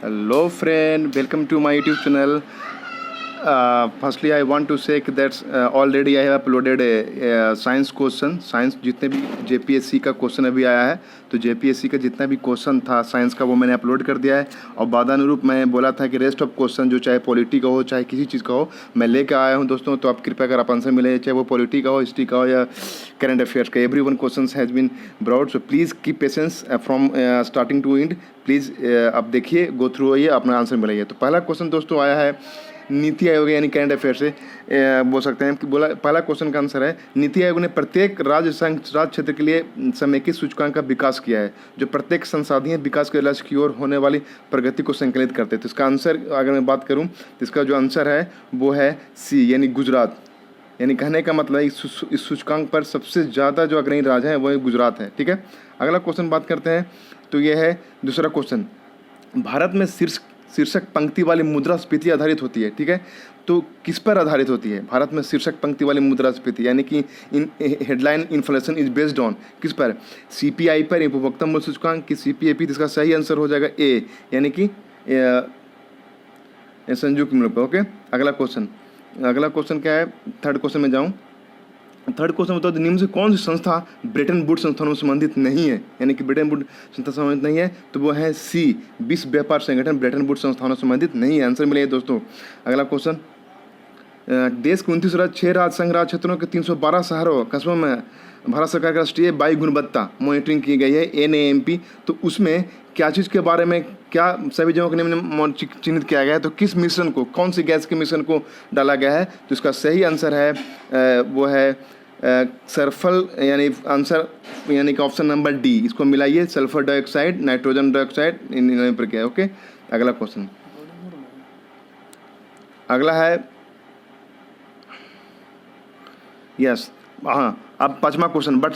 Hello friend, welcome to my YouTube channel. Firstly, I want to say that already I have uploaded a science question. Science जितने भी JPSC का question अभी आया है, तो JPSC का जितना भी क्वेश्चन था साइंस का वो मैंने अपलोड कर दिया है। और वादानुरूप मैं बोला था कि रेस्ट ऑफ क्वेश्चन जो चाहे पॉलिटी का हो चाहे किसी चीज़ का हो मैं लेकर आया हूँ दोस्तों। तो आप कृपया कर आप आंसर मिले, चाहे वो पॉलिटी का हो, हिस्ट्री का हो या करंट अफेयर्स का। Every one question has been broad, so please keep patience from starting to end. Please आप देखिए, गो थ्रू आइए, अपना आंसर मिलाइए। तो पहला क्वेश्चन दोस्तों आया है नीति आयोग यानी करंट अफेयर से बोल सकते हैं कि बोला। पहला क्वेश्चन का आंसर है नीति आयोग ने प्रत्येक राज्य क्षेत्र के लिए समेकित सूचकांक का विकास किया है जो प्रत्येक संसाधनीय विकास के लक्ष्य की ओर होने वाली प्रगति को संकलित करते हैं। तो इसका आंसर अगर मैं बात करूं तो इसका जो आंसर है वो है सी यानी गुजरात। यानी कहने का मतलब इस सूचकांक पर सबसे ज़्यादा जो अग्रणी राज्य है वह गुजरात है। ठीक है, अगला क्वेश्चन बात करते हैं तो यह है दूसरा क्वेश्चन। भारत में शीर्षक पंक्ति वाली मुद्रास्फीति आधारित होती है। ठीक है, तो किस पर आधारित होती है? भारत में शीर्षक पंक्ति वाली मुद्रास्फीति यानी कि headline inflation is based on किस पर? CPI पर, उपभोक्ता मूल्य सूचकांक की CPIP। इसका सही आंसर हो जाएगा ए यानी कि संयुक्त मूल्य पर। ओके, अगला क्वेश्चन क्या है? थर्ड क्वेश्चन में जाऊँ। थर्ड क्वेश्चन बताओ, निम्न से कौन सी संस्था ब्रेटन वुड्स संस्थानों से संबंधित नहीं है? यानी कि ब्रेटन वुड्स संस्था संबंधित नहीं है तो वो है सी विश्व व्यापार संगठन ब्रेटन वुड्स संस्थानों से संबंधित नहीं है। आंसर मिलेगा दोस्तों। अगला क्वेश्चन, देश के 29 राज्य 6 राज्य संघ राज क्षेत्रों के 312 शहरों कस्बों में भारत सरकार का राष्ट्रीय वायु गुणवत्ता मॉनिटरिंग की गई है NAMP। तो उसमें क्या चीज़ के बारे में, क्या सभी जगहों के निम्न चिन्हित किया गया है? तो किस मिश्रण को, कौन सी गैस के मिश्रण को डाला गया है? तो इसका सही आंसर है वो है सल्फर यानी कि ऑप्शन नंबर डी। इसको मिलाइए, सल्फर डाइऑक्साइड, नाइट्रोजन डाइऑक्साइड इन पर क्या है। ओके, अगला क्वेश्चन अगला है यस हाँ। अब पाँचवा क्वेश्चन, बट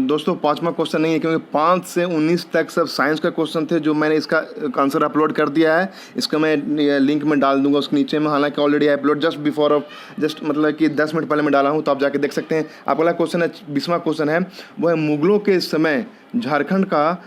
दोस्तों पाँचवा क्वेश्चन नहीं है क्योंकि 5 से 19 तक सब साइंस का क्वेश्चन थे जो मैंने इसका आंसर अपलोड कर दिया है। इसका मैं लिंक में डाल दूंगा उसके नीचे में, हालांकि ऑलरेडी अपलोड जस्ट मतलब कि 10 मिनट पहले मैं डाला हूं, तो आप जाके देख सकते हैं। अगला क्वेश्चन है 20वां क्वेश्चन है, वो है मुगलों के समय झारखंड का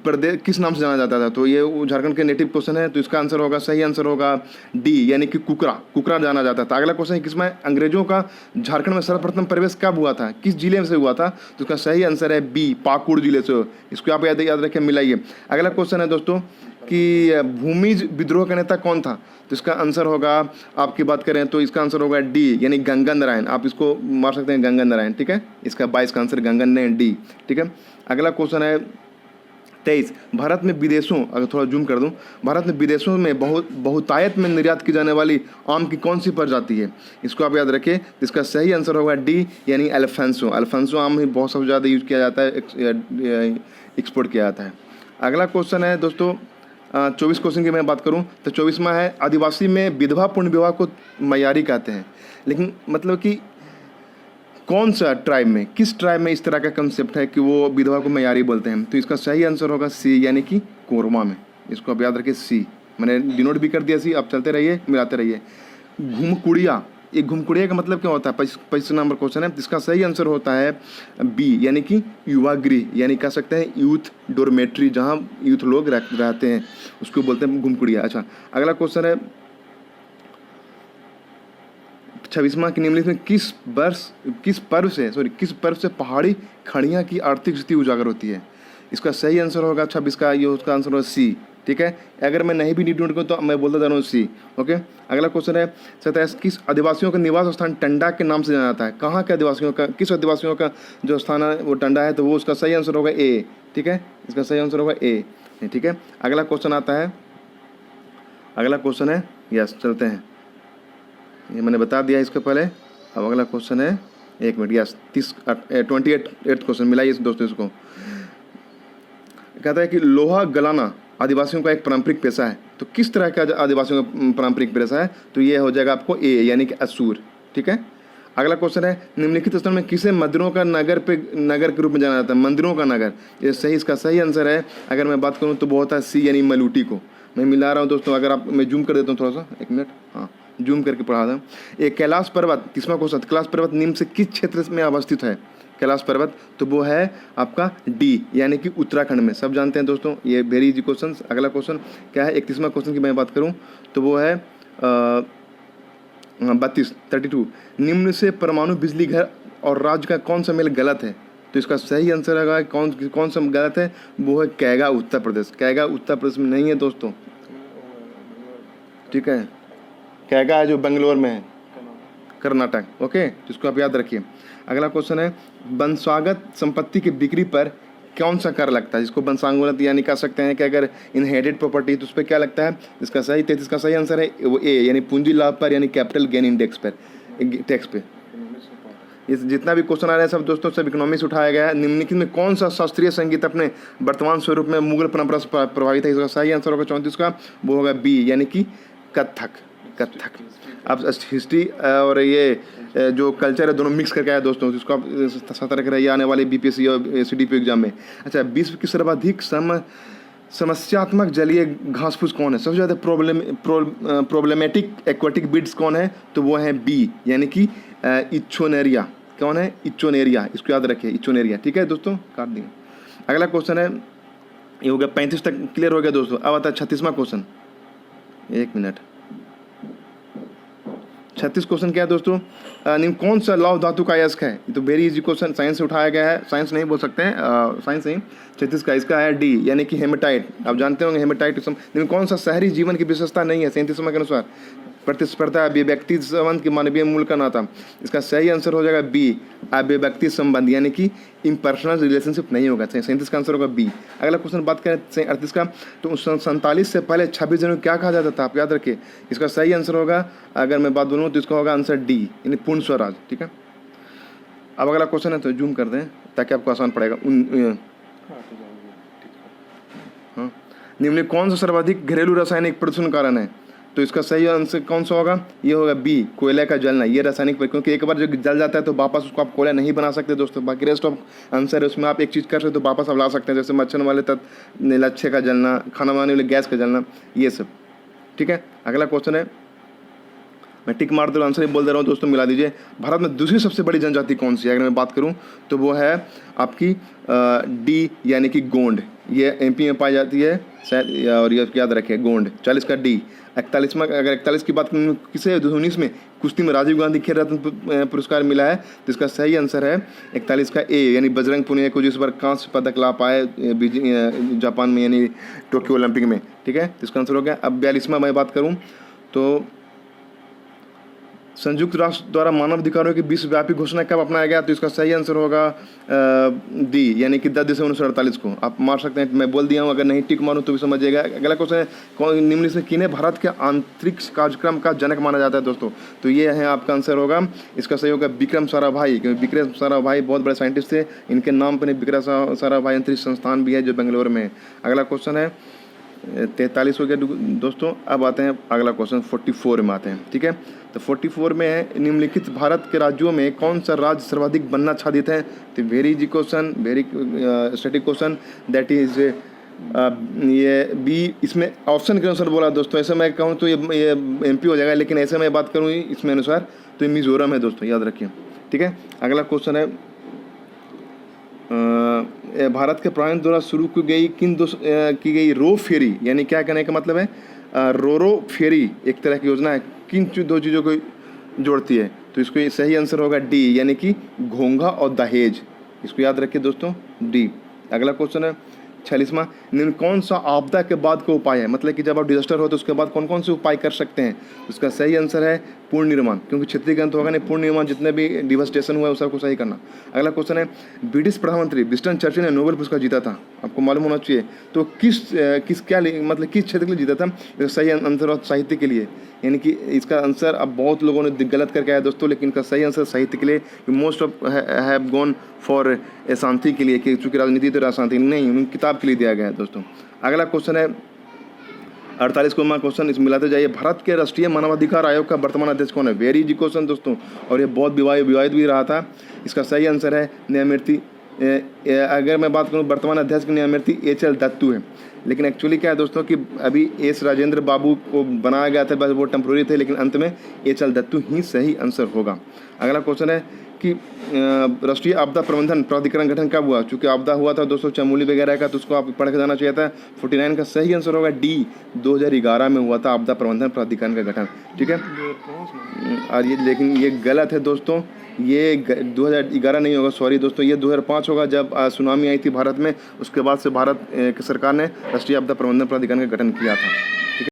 प्रदेश किस नाम से जाना जाता था? तो ये झारखंड के नेटिव क्वेश्चन है, तो इसका आंसर होगा, सही आंसर होगा डी यानी कि कुकरा जाना जाता था। अगला क्वेश्चन है किसमें अंग्रेजों का झारखंड में सर्वप्रथम प्रवेश कब हुआ था, किस जिले से हुआ था? तो इसका सही आंसर है बी पाकुड़ जिले से। इसको आप याद रखें, मिलाइए। अगला क्वेश्चन है दोस्तों कि भूमिज विद्रोह का नेता कौन था? तो इसका आंसर होगा, आपकी बात करें तो इसका आंसर होगा डी यानी गंगा नारायण। आप इसको मार सकते हैं गंगा नारायण। ठीक है, इसका 22 का आंसर गंगा नारायण डी। ठीक है, अगला क्वेश्चन है 23। भारत में विदेशों, अगर थोड़ा जूम कर दूं, भारत में विदेशों में बहुतायत में निर्यात की जाने वाली आम की कौन सी प्रजाति है? इसको आप याद रखें। इसका सही आंसर होगा डी यानी अल्फांसो आम ही बहुत सबसे ज़्यादा यूज किया जाता है, एक्सपोर्ट किया जाता है। अगला क्वेश्चन है दोस्तों 24 क्वेश्चन की मैं बात करूं तो 24वां है, आदिवासी में विधवा पुण्य विवाह को मयारी कहते हैं, लेकिन मतलब कि कौन सा ट्राइब में, किस ट्राइब में इस तरह का कंसेप्ट है कि वो विधवा को मयारी बोलते हैं? तो इसका सही आंसर होगा सी यानी कि कोरमा में। इसको आप याद रखिए, सी मैंने डिनोट भी कर दिया सी। आप चलते रहिए, मिलाते रहिए। घुमकुड़िया, एक घुमकुड़िया का मतलब क्या होता है? 25 नंबर क्वेश्चन है। इसका सही आंसर होता है बी यानी कि युवा गृह, यानी कह सकते हैं यूथ डोरमेट्री, जहाँ यूथ लोग रहते हैं उसको बोलते हैं घुमकुड़िया। अच्छा, अगला क्वेश्चन है 26वां कि निम्नलिखित में किस पर्व से पहाड़ी खड़ियाँ की आर्थिक स्थिति उजागर होती है? इसका सही आंसर होगा 26 का, ये उसका आंसर होगा सी। ठीक है, अगर मैं नहीं भी ढूंढ करूँ तो मैं बोलता जा रहा हूँ सी। ओके, अगला क्वेश्चन है 27। किस आदिवासियों का निवास स्थान टंडा के नाम से जाना जाता है? कहाँ के आदिवासियों का, किस आदिवासियों का जो स्थान है वो टंडा है? तो वो उसका सही आंसर होगा ए। ठीक है, इसका सही आंसर होगा ए। ठीक है, अगला क्वेश्चन आता है, अगला क्वेश्चन है यस, चलते हैं, ये मैंने बता दिया इसके पहले। अब अगला क्वेश्चन है, एक मिनट, यस 28 क्वेश्चन मिलाइए दोस्तों। इसको कहता है कि लोहा गलाना आदिवासियों का एक पारंपरिक पेशा है, तो किस तरह का आदिवासियों का पारंपरिक पेशा है? तो ये हो जाएगा आपको ए यानी कि असूर। ठीक है, अगला क्वेश्चन है निम्नलिखित स्थल में किसे मंदिरों का नगर के रूप में जाना जाता है? मंदिरों का नगर, ये सही, इसका सही आंसर है अगर मैं बात करूँ तो वो होता है सी यानी मलूटी को। मैं मिला रहा हूँ दोस्तों, अगर आप, मैं जूम कर देता हूँ थोड़ा सा, एक मिनट, हाँ जूम करके पढ़ा दें। एक कैलाश पर्वत, 30वां क्वेश्चन, कैलाश पर्वत निम्न से किस क्षेत्र में अवस्थित है? कैलाश पर्वत, तो वो है आपका डी यानी कि उत्तराखंड में। सब जानते हैं दोस्तों, ये वेरी इजी क्वेश्चन। अगला क्वेश्चन क्या है, 31वां क्वेश्चन की मैं बात करूं तो वो है 32 निम्न से परमाणु बिजली घर और राज्य का कौन सा मेल गलत है? तो इसका सही आंसर है कौन सा गलत है, वो है कैगा उत्तर प्रदेश। कैगा उत्तर प्रदेश में नहीं है दोस्तों, ठीक है। कैगा है जो बेंगलोर में है, कर्नाटक, ओके, जिसको आप याद रखिए। अगला क्वेश्चन है वंशागत संपत्ति की बिक्री पर कौन सा कर लगता है? जिसको वंशागत यानी कह सकते हैं कि अगर इनहेरिटेड प्रॉपर्टी तो उस पर क्या लगता है? इसका सही 33 का सही आंसर है वो ए यानी पूंजी लाभ पर यानी कैपिटल गेन इंडेक्स पर, टैक्स पे। इस जितना भी क्वेश्चन आ रहा है सब दोस्तों सब इकोनॉमिक्स उठाया गया है। निम्नलिखित में कौन सा शास्त्रीय संगीत अपने वर्तमान स्वरूप में मुगल परंपरा से प्रभावित है? इसका सही आंसर होगा 34 का, वो होगा बी यानी कि कथक। कथक अब हिस्ट्री और ये जो कल्चर है दोनों मिक्स करके आया दोस्तों, जिसको आप सतर्क रहिए आने वाले बीपीएससी और सीडीपी एग्जाम में। अच्छा, विश्व की सर्वाधिक समस्यात्मक जलीय घासफूस कौन है? सबसे ज़्यादा प्रॉब्लमेटिक एक्वाटिक बीड्स कौन है? तो वो है बी यानी कि इच्चोनेरिया। कौन है? इच्चोनेरिया, इसको याद रखिए, इच्चोनेरिया, ठीक है दोस्तों, काट देंगे। अगला क्वेश्चन है, ये हो गया 35 तक क्लियर हो गया दोस्तों। अब आता है 36वां क्वेश्चन, 1 मिनट। 36 क्वेश्चन क्या है दोस्तों, निम्न कौन सा लौह धातु का अयस्क है? ये तो वेरी इजी क्वेश्चन, साइंस से उठाया गया है, साइंस नहीं बोल सकते हैं, साइंस नहीं। 36 का इसका है डी यानी कि हेमेटाइट। आप जानते होंगे हेमेटाइट निम्न कौन सा शहरी जीवन की विशेषता नहीं है? 37वां के अनुसार प्रतिस्पर्धा, अभिव्यक्ति संबंध की मानवीय मूल का नाता। इसका सही आंसर हो जाएगा बी अभिव्यक्ति संबंध यानी कि इम्पर्सनल रिलेशनशिप नहीं होगा। 37 का आंसर होगा बी। अगला क्वेश्चन बात करें 38 का, तो 47 से पहले 26 जनवरी क्या कहा जाता था? आप याद रखिए, इसका सही आंसर होगा, अगर मैं बात बोलूँ तो इसका होगा आंसर डी यानी पूर्ण स्वराज, ठीक है। अब अगला क्वेश्चन है तो जूम कर दें ताकि आपको आसान पड़ेगा। हाँ, निम्न कौन सा सर्वाधिक घरेलू रासायनिक प्रदूषण कारण है? तो इसका सही आंसर कौन सा होगा? ये होगा बी कोयले का जलना। ये रासायनिक, क्योंकि एक बार जो जल जाता है तो वापस उसको आप कोयला नहीं बना सकते दोस्तों। बाकी रेस्ट ऑफ आंसर है उसमें आप एक चीज़ कर सकते तो वापस आप ला सकते हैं, जैसे मच्छर वाले तत्व, लच्छे का जलना, खाना बनाने वाले गैस का जलना, ये सब, ठीक है। अगला क्वेश्चन है, मैं टिक मार दे आंसर ही बोल दे रहा हूँ दोस्तों, मिला दीजिए। भारत में दूसरी सबसे बड़ी जनजाति कौन सी है? अगर मैं बात करूँ तो वो है आपकी डी यानी कि गोंड। ये एमपी में पाई जाती है शायद, और ये याद रखिए गोंड। 40 का डी। 41वां, अगर 41 की बात करूँ किसे 2019 में कुश्ती में राजीव गांधी खेल रत्न पुरस्कार मिला है, तो इसका सही आंसर है 41 का ए यानी बजरंग पुनिया को, जिस बार कांस्य पदक ला पाए जापान में यानी टोक्यो ओलंपिक में, ठीक है। तो इसका आंसर हो गया। अब 42वां मैं बात करूँ तो संयुक्त राष्ट्र द्वारा मानव अधिकारों की विश्वव्यापी घोषणा कब अपनाया गया? तो इसका सही आंसर होगा डी यानी कि 10 दिसंबर 1948 को। आप मार सकते हैं, मैं बोल दिया हूँ, अगर नहीं टिक मारूँ तो भी समझिएगा। अगला क्वेश्चन है, कौन निम्न से किन्हें भारत के अंतरिक्ष कार्यक्रम का जनक माना जाता है दोस्तों? तो ये है आपका आंसर होगा, इसका सही होगा विक्रम साराभाई, क्योंकि विक्रम साराभाई बहुत बड़े साइंटिस्ट थे, इनके नाम पर विक्रम साराभाई अंतरिक्ष संस्थान भी है जो बेंगलोर में है। अगला क्वेश्चन है 43 हो गया दोस्तों। अब आते हैं अगला क्वेश्चन 44 में आते हैं, ठीक है। तो 44 में है, निम्नलिखित भारत के राज्यों में कौन सा राज्य सर्वाधिक वन्य आच्छादित है? तो very easy question, very static question, that is ये बी। इसमें ऑप्शन के अनुसार बोला दोस्तों, ऐसे मैं कहूँ तो ये एमपी हो जाएगा, लेकिन ऐसे मैं बात करूँ इसमें अनुसार तो ये मिजोरम है दोस्तों, याद रखिए, ठीक है। अगला क्वेश्चन है, भारत के प्राण द्वारा शुरू की गई रो फेरी, यानी क्या कहने का मतलब है, रो फेरी एक तरह की योजना है, किन दो चीज़ों को जोड़ती है? तो इसको सही आंसर होगा डी यानी कि घोंघा और दहेज। इसको याद रखिए दोस्तों, डी। अगला क्वेश्चन है 46वां, निम्न कौन सा आपदा के बाद का उपाय है? मतलब कि जब आप डिजास्टर हो तो उसके बाद कौन कौन से उपाय कर सकते हैं? उसका सही आंसर है पूर्ण निर्माण, क्योंकि क्षेत्रीय ग्रंथ होगा नहीं, पूर्ण निर्माण, जितने भी डिवास्टेशन हुआ है उस सबको सही करना। अगला क्वेश्चन है, ब्रिटिश प्रधानमंत्री विंस्टन चर्चिल ने नोबेल पुरस्कार जीता था, आपको मालूम होना चाहिए, तो किस क्षेत्र के लिए जीता था? इसका सही आंसर और साहित्य के लिए, यानी कि इसका आंसर अब बहुत लोगों ने गलत करके आया दोस्तों, लेकिन इसका सही आंसर साहित्य के लिए। Most of have gone for शांति के लिए, कि चूँकि राजनीति तो राजशांति नहीं, उनकी किताब के लिए दिया गया है दोस्तों। अगला क्वेश्चन है 48वां क्वेश्चन, इसमें मिलाते जाइए। भारत के राष्ट्रीय मानवाधिकार आयोग का वर्तमान अध्यक्ष कौन है? वेरी इजी क्वेश्चन दोस्तों, और ये बहुत विवादित भी रहा था। इसका सही आंसर है न्यायमूर्ति, अगर मैं बात करूँ वर्तमान अध्यक्ष के न्यायमूर्ति HL दत्तू है। लेकिन एक्चुअली क्या है दोस्तों कि अभी एस राजेंद्र बाबू को बनाया गया था, बस वो टेम्प्रोरी थे, लेकिन अंत में एच.एल. दत्तू ही सही आंसर होगा। अगला क्वेश्चन है कि राष्ट्रीय आपदा प्रबंधन प्राधिकरण गठन कब हुआ? चूँकि आपदा हुआ था दोस्तों चमोली वगैरह का, तो उसको आप पढ़ के जाना चाहिए था। 49 का सही आंसर होगा डी, 2011 में हुआ था आपदा प्रबंधन प्राधिकरण का गठन। ठीक है, और ये लेकिन ये गलत है दोस्तों, ये 2011 नहीं होगा, सॉरी दोस्तों, ये 2005 होगा, जब सुनामी आई थी भारत में। उसके बाद से भारत की सरकार ने राष्ट्रीय आपदा प्रबंधन प्राधिकरण का गठन किया था।